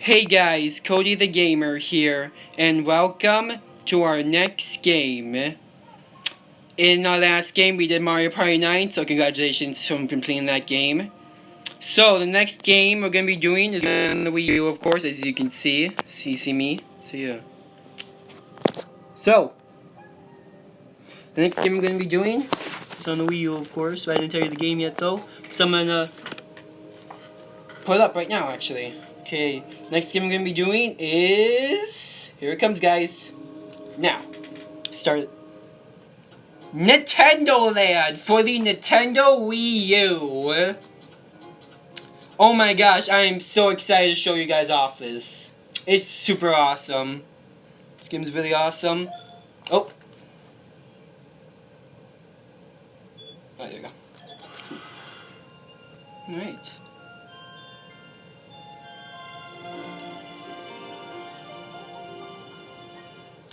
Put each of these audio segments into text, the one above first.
Hey guys, Cody the Gamer here, and welcome to our next game. In our last game, we did Mario Party 9, so congratulations for completing that game. So, the next game we're going to be doing is on the Wii U, of course, as you can see. See me? So, yeah. So, the next game we're going to be doing is on the Wii U, of course. I didn't tell you the game yet, though, so I'm going to pull it up right now, actually. Okay, next game we're going to be doing is... Here it comes, guys. Now, start it. Nintendo Land for the Nintendo Wii U. Oh my gosh, I am so excited to show you guys off this. It's super awesome. This game's really awesome. Oh. Oh, there you go. Alright.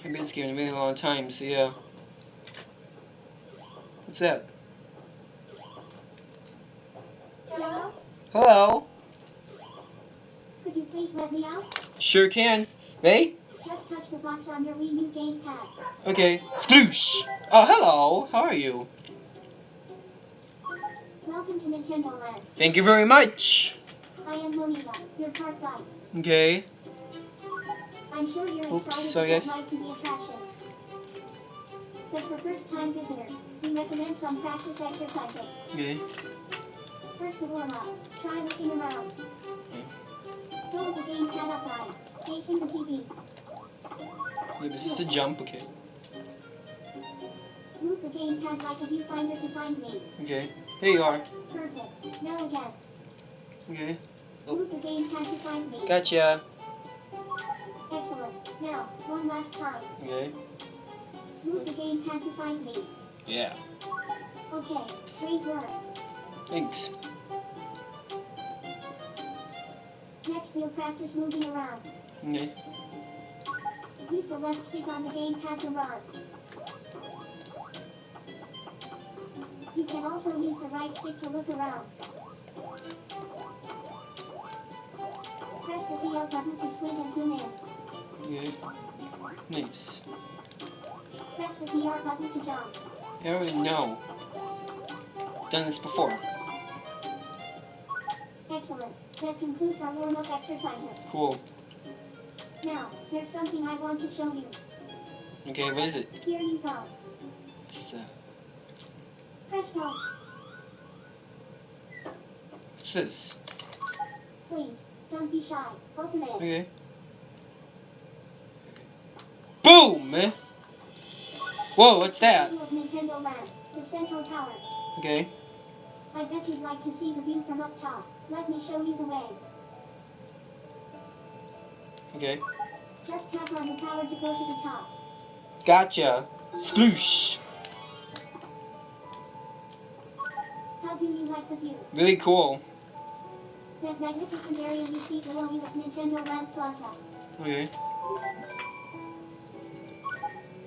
I've been this game in a really long time, so yeah. What's that? Hello? Hello? Could you please let me out? Sure can. Ready? Just touch the box on your Wii U gamepad. Okay. Sploosh! Oh, hello. How are you? Welcome to Nintendo Land. Thank you very much. I am Monita, your park guide. Okay. I'm sure you're excited sorry, to guys. get live to the attraction. But for first-time visitors, we recommend some practice exercises. Okay. First to warm up, try looking around. Hold the gamepad upright, facing the TV. Yeah, this is the jump, okay. Move the gamepad like a viewfinder to find me. Okay. Here you are. Perfect. Now again. Okay. Move the gamepad to find me. Gotcha. Excellent. Now, one last time. Okay. Move the gamepad to find me. Yeah. Okay, great work. Thanks. Next we'll practice moving around. Okay. Use the left stick on the gamepad to run. You can also use the right stick to look around. Press the ZL button to squint and zoom in. Okay. Nice. Press the ZR button to jump. I already know. Done this before. Excellent. That concludes our warm-up exercises. Cool. Now, there's something I want to show you. Okay, what is it? Here you go. It's, Presto. what's this? Please, don't be shy. Open it. Okay. Boom! Whoa, what's that? View of Nintendo Land, the central tower. Okay. I bet you'd like to see the view from up top. Let me show you the way. Okay. Just tap on the tower to go to the top. Gotcha. Sploosh. How do you like the view? Really cool. That magnificent area you see below you is Nintendo Land Plaza. Okay.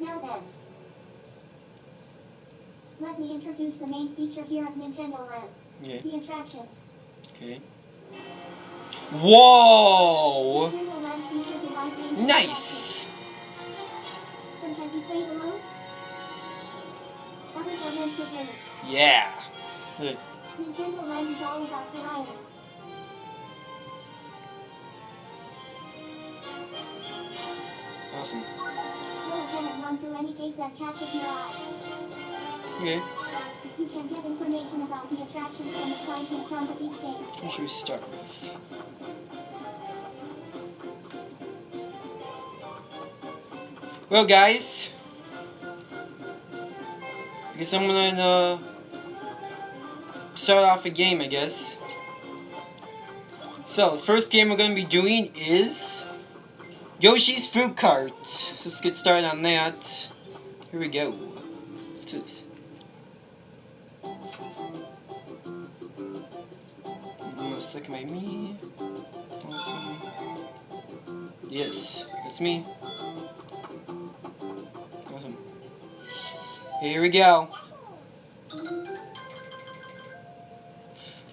Now then, let me introduce the main feature here of Nintendo Land. Okay. The attractions. Okay. Whoa! Nintendo Land features a wide range of Nice! attractions. Some can be played alone. Others are meant for games. Yeah. Good. Nintendo Land is all about variety. Awesome. Go ahead and run through any gate that catches your eye. Okay. You can get information about the attractions from the signs in front of each gate. What should we start with? Well, guys. I guess I'm gonna start off a game, I guess. So, the first game we're gonna be doing is Yoshi's Fruit Cart. So let's get started on that. Here we go. What's this? Almost like my me. Awesome. Yes, that's me. Awesome. Here we go.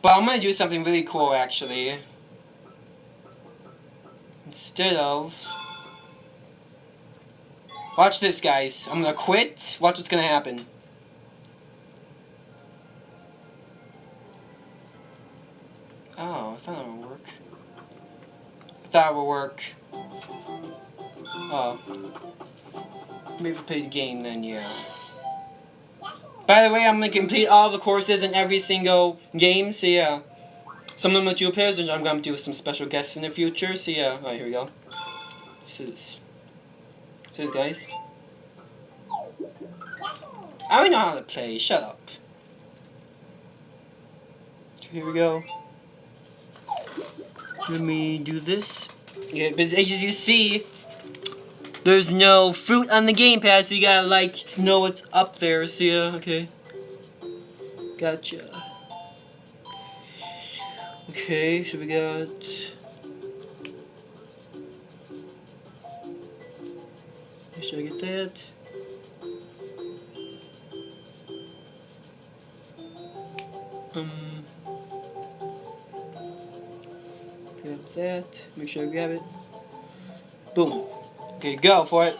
But I'm gonna do something really cool, actually. instead of... Watch this, guys. I'm gonna quit. Watch what's gonna happen. Oh, I thought it would work. I thought it would work. Oh. Maybe play the game then, yeah. By the way, I'm gonna complete all the courses in every single game, so yeah. Some of them with dual pairs, and I'm gonna do some special guests in the future, so yeah. Alright, here we go. This is guys. I don't know how to play, shut up. Here we go. Let me do this. Yeah, but as you see, there's no fruit on the gamepad, so you gotta like know what's up there. So yeah, okay. Gotcha. Okay, so we got. Should I get that? Grab that. Make sure I grab it. Boom. Okay, go for it.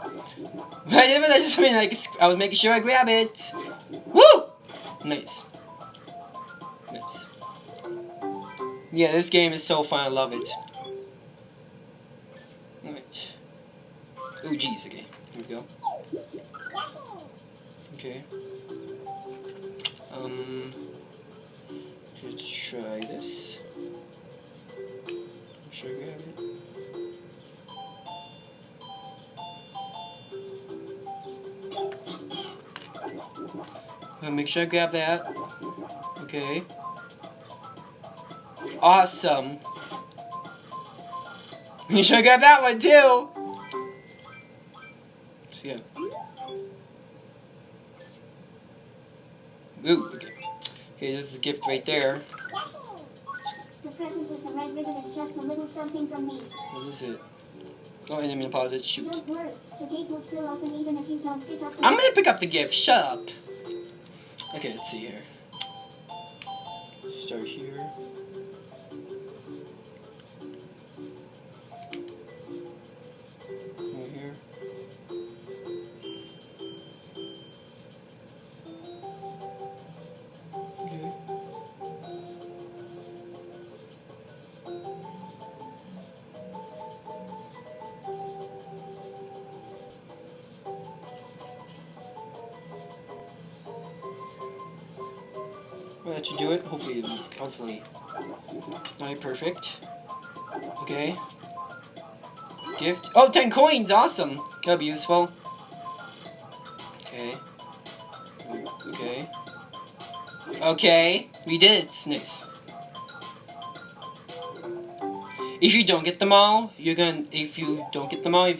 I just mean like I was making sure I grab it. Woo! Nice. Nice. Yeah, this game is so fun. I love it. Alright. Oh jeez. Okay. Here we go. Okay. Let's try this. Make sure I grab it. Make sure I grab that. Okay. Awesome. Make sure I grab that one too. So yeah. Ooh, okay. Okay, there's the gift right there. The present with the red ribbon is just a little something from me. What is it? Oh, enemy deposit. Shoot. Don't worry, the gate will still open even if you don't pick up the I'm gonna pick up the gift. Shut up. Okay, let's see here. Start here. Over here. Okay. Well, that should do it. Hopefully. Alright, perfect. Okay. Gift. Oh, 10 coins! Awesome! That'll be useful. Okay. Okay. Okay. We did it. Nice. If you don't get them all, if you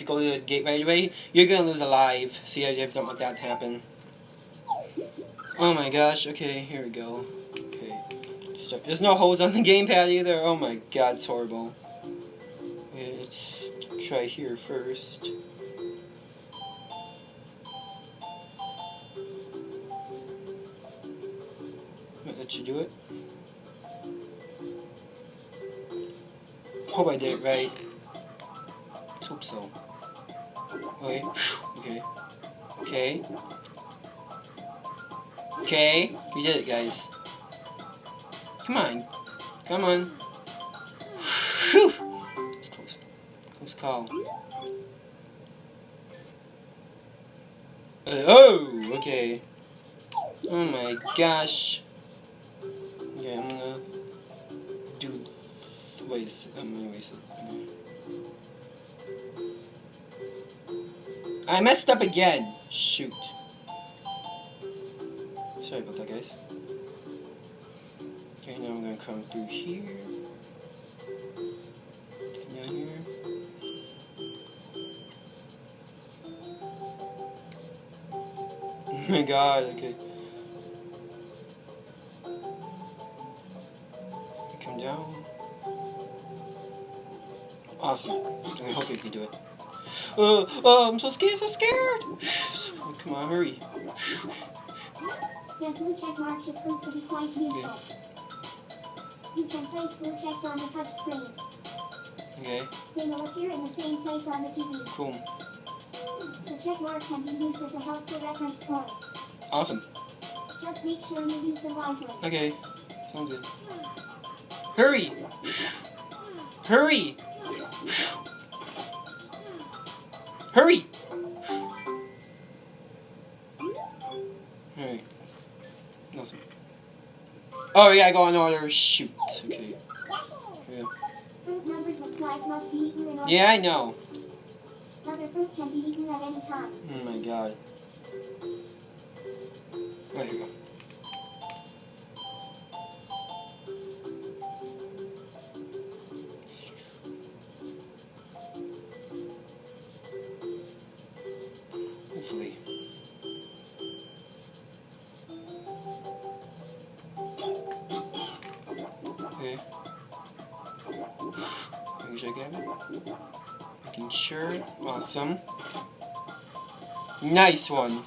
go to the gate right away, you're gonna lose a life. So yeah, you don't want that to happen. Oh my gosh, okay, here we go. Okay. There's no holes on the gamepad either. Oh my god, it's horrible. Okay, let's try here first. That should do it. Hope I did it right. Let's hope so. Okay. Okay. Okay. Okay. We did it, guys. Come on. Come on. Whew. Close. Close call. Oh, okay. Oh my gosh. Okay, I'm gonna do. I'm gonna waste it. I messed up again. Shoot. Sorry about that, guys. Okay, now I'm gonna come through here. Down here. Oh my god, okay. Come down. Awesome. Okay, hopefully we can do it. I'm so scared, so scared! Come on, hurry. The blue check mark should prove to be quite useful. Okay. You can place blue checks on the touch screen. Okay. They will appear in the same place on the TV. Cool. The check mark can be used as a helpful reference point. Awesome. Just make sure you use them wisely. Okay. Sounds good. Hurry! Hurry! Hurry! Alright. Awesome. Oh, yeah, I go on order. Shoot. Okay. Yeah. Fruit numbers with flags must be eaten in order. Yeah, I know. Other fruit can be eaten at any time. Oh my god. There you go. Hopefully. Okay. Make sure I get it. Making sure. Awesome. Nice one.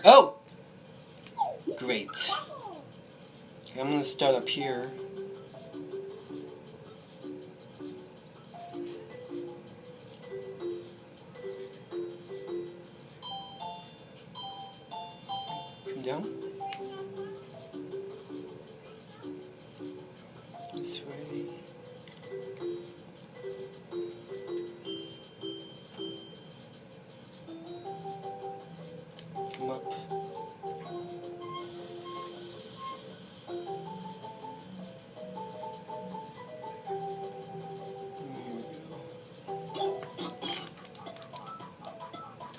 Oh! Great. Okay, I'm gonna start up here. Come down. This way. Come up.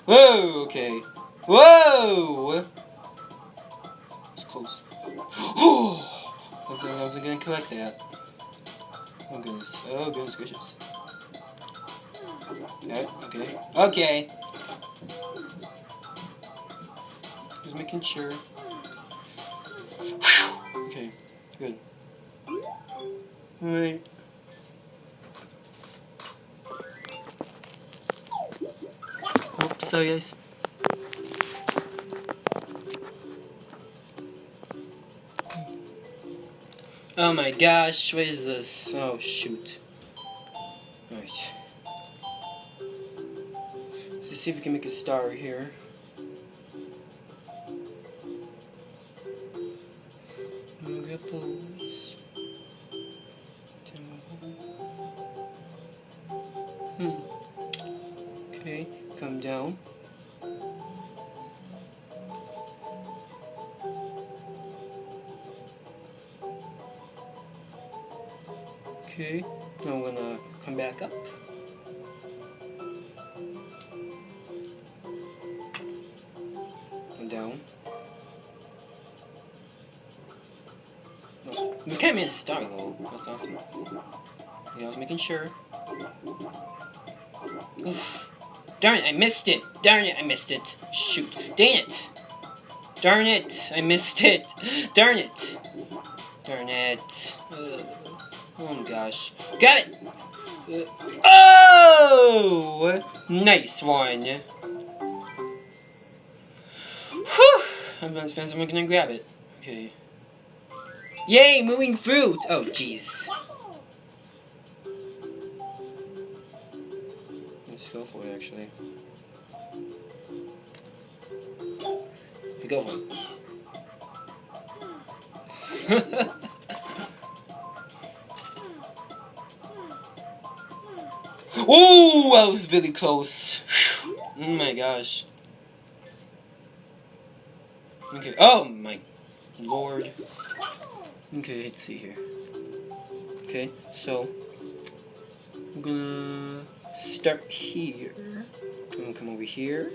Whoa, okay. Whoa! It's close. Oh! I wasn't gonna collect that. Oh goodness. Oh goodness gracious. Okay, okay. Okay! Just making sure. Okay, good. Alright. Oops, sorry guys. Oh my gosh, what is this? Oh shoot. Alright. Let's see if we can make a star here. Ripples. Okay, come down. Okay, now I'm gonna come back up. And down. Awesome. We can't make a star though. That's awesome. Yeah, I was making sure. Oof. Darn it, I missed it! Darn it, I missed it! Shoot. Dang it! Darn it, I missed it! Darn it! Darn it. Oh my gosh. Got it! Oh! Nice one. Whew! I'm not fast. I'm gonna grab it. Okay. Yay! Moving fruit! Oh, jeez. Let's go for it, actually. Go for it. Ooh, that was really close. Oh my gosh. Okay. Oh my lord. Okay, let's see here. Okay, so I'm gonna start here. I'm gonna come over here.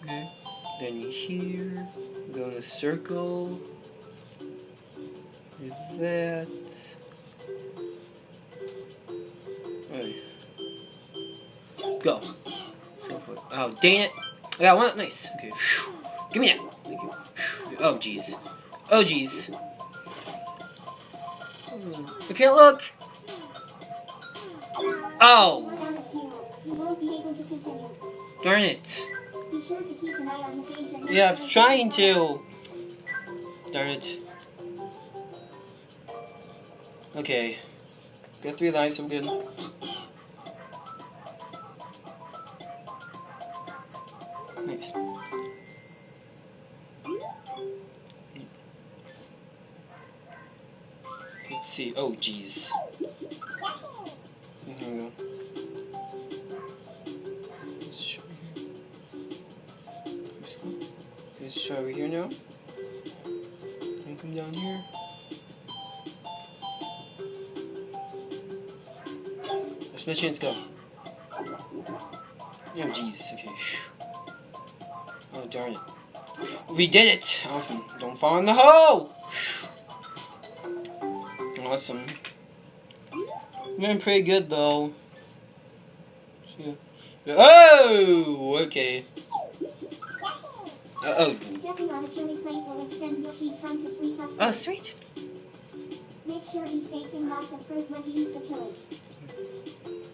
Okay. Then here. Go in a circle. Like that. Alright. Go. Go for it. Oh, dang it. I got one. Nice. Okay. Give me that. Thank you. Oh, jeez. Oh, jeez. I can't look. Oh. You won't be able to continue. Darn it. Be sure to keep an eye on the page and Yeah, I'm trying to. Darn it. Okay. Got 3 lives, I'm good. Nice. Let's see. Oh, jeez. Here we go. Let's try over here now. And come down here. Let's let chance go. Oh, jeez. Okay. Oh, darn it. We did it! Awesome. Don't fall in the hole! Awesome. Doing pretty good though. Oh! Okay. Oh. Stepping on a chili plate will extend Yoshi's time to sleep up. Oh, sweet. Make sure he's facing lots of fruit when he eats the chili.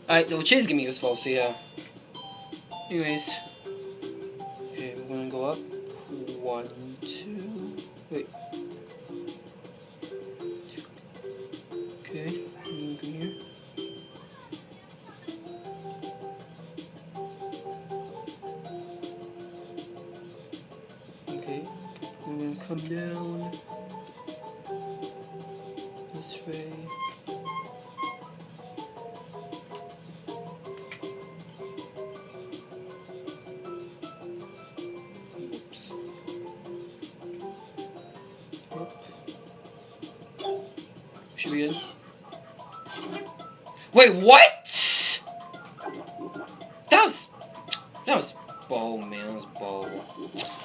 Alright, the cheese gonna be useful, so yeah. Anyways. Okay, we're gonna go up. 1, 2. Wait. Okay, go here. Okay, we're gonna come down this way. Should be good. Wait, what? That was bow, man. That was bow.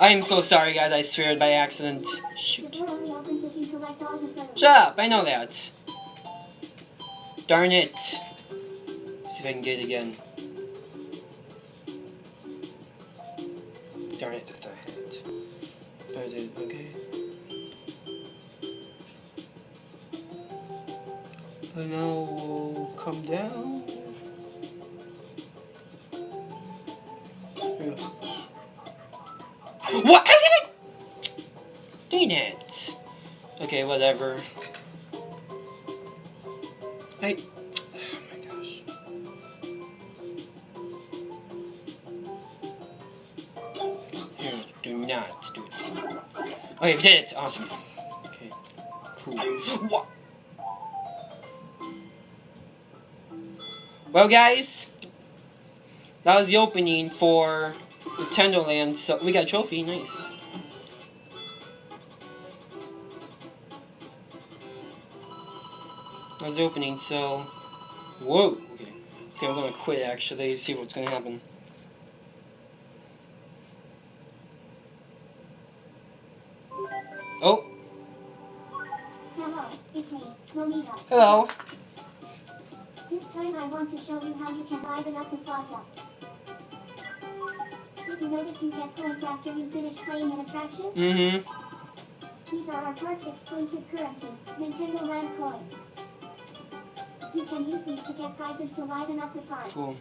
I am so sorry, guys. I swear by accident. The Shoot. door only opens if you collect all the fruit. Shut up. I know that. Darn it. See if I can get it again. Darn it. That's not it. Darn it. Okay. And now we'll come down. What? Dang it. Okay, whatever. Oh my gosh. Here, do not do it. Okay, we did it. Awesome. Okay. Cool. What? Well, guys, that was the opening for Nintendo Land. So we got a trophy. Nice. That was the opening. So, whoa. Okay. Okay, I'm gonna quit actually. See what's gonna happen. Oh. Hello, it's me, Momita. Hello. This time I want to show you how you can liven up the plaza. Did you notice you get points after you finish playing an attraction? Mm-hmm. These are our park's exclusive currency, Nintendo Land coins. You can use these to get prizes to liven up the park. Cool.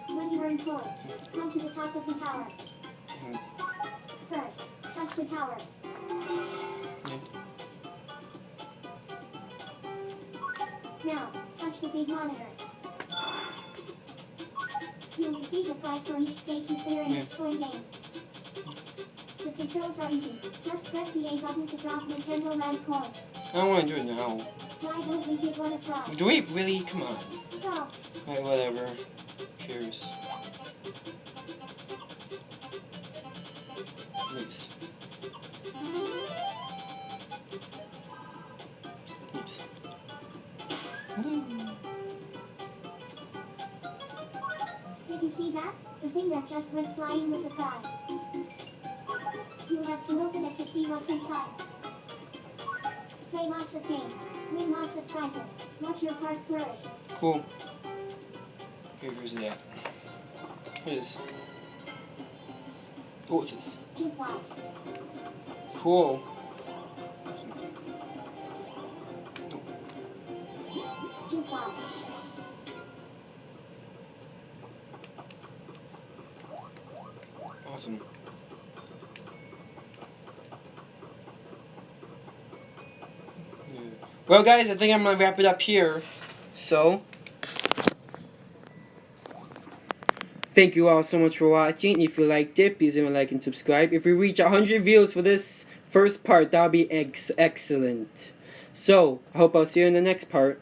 When you earn points, come to the top of the tower. Mhm. First, touch the tower. Now, touch the big monitor. You'll receive a prize for each stage you clear in this toy game. The controls are easy. Just press the A button to drop Nintendo Land coins. I don't want to do it now. Why don't we give one a try? Do we really? Come on. Go. Alright, whatever. Cheers. Nice. Nice. Did you see that? The thing that just went flying was a prize. You have to open it to see what's inside. Play lots of games. Win lots of prizes. Watch your park flourish. Cool. Okay, where's it at? What is this? Oh, what's this? Jukebox. Cool. Jukebox. awesome. Well, guys, I think I'm gonna wrap it up here. So, thank you all so much for watching. If you liked it, please leave a like and subscribe. If we reach 100 views for this first part, that'll be excellent. So, I hope I'll see you in the next part.